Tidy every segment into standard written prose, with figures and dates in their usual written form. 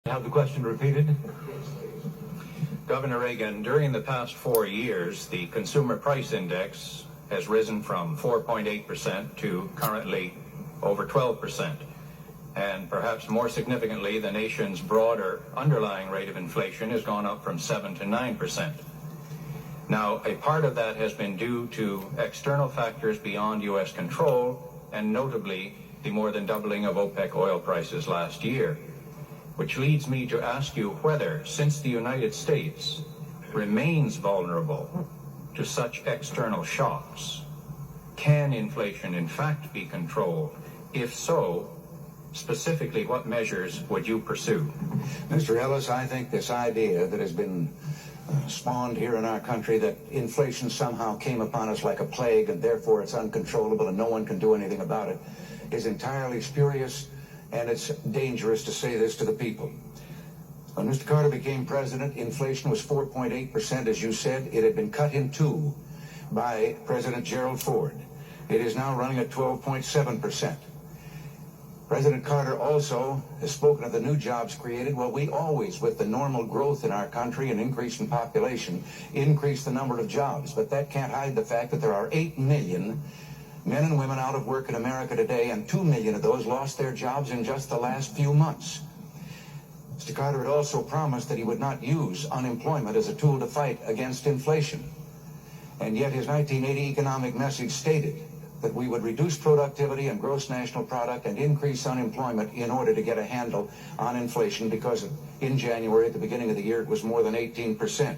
Have the question repeated. Governor Reagan, during the past 4 years, the Consumer Price Index has risen from 4.8% to currently over 12%. And perhaps more significantly, the nation's broader underlying rate of inflation has gone up from 7 to 9%. Now, a part of that has been due to external factors beyond U.S. control, and notably the more than doubling of OPEC oil prices last year. Which leads me to ask you whether, since the United States remains vulnerable to such external shocks, can inflation in fact be controlled? If so, specifically what measures would you pursue? Mr. Ellis, I think this idea that has been spawned here in our country that inflation somehow came upon us like a plague and therefore it's uncontrollable and no one can do anything about it is entirely spurious. And it's dangerous to say this to the people. When Mr. Carter became president, inflation was 4.8%, as you said. It had been cut in two by President Gerald Ford. It is now running at 12.7%. President Carter also has spoken of the new jobs created. Well, we always, with the normal growth in our country and increase in population, increase the number of jobs. But that can't hide the fact that there are 8 million men and women out of work in America today, and 2 million of those lost their jobs in just the last few months. Mr. Carter had also promised that he would not use unemployment as a tool to fight against inflation. And yet his 1980 economic message stated that we would reduce productivity and gross national product and increase unemployment in order to get a handle on inflation, because in January, at the beginning of the year, it was more than 18%.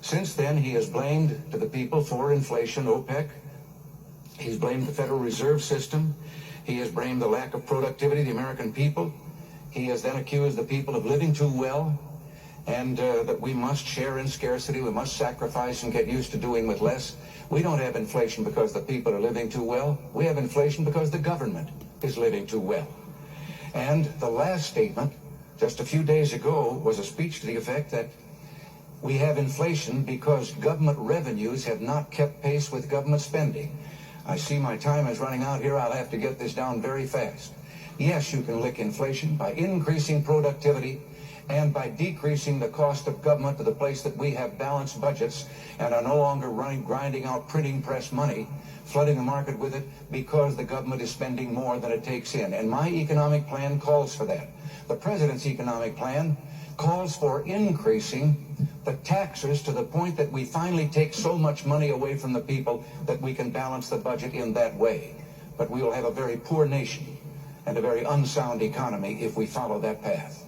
Since then, he has blamed to the people for inflation OPEC. He's blamed the Federal Reserve System. He has blamed the lack of productivity of the American people. He has then accused the people of living too well, and that we must share in scarcity, we must sacrifice and get used to doing with less. We don't have inflation because the people are living too well. We have inflation because the government is living too well. And the last statement, just a few days ago, was a speech to the effect that we have inflation because government revenues have not kept pace with government spending. I see my time is running out here. I'll have to get this down very fast. Yes, you can lick inflation by increasing productivity and by decreasing the cost of government to the place that we have balanced budgets and are no longer grinding out printing press money, flooding the market with it because the government is spending more than it takes in. And my economic plan calls for that. The president's economic plan calls for increasing the taxes to the point that we finally take so much money away from the people that we can balance the budget in that way. But we will have a very poor nation and a very unsound economy if we follow that path.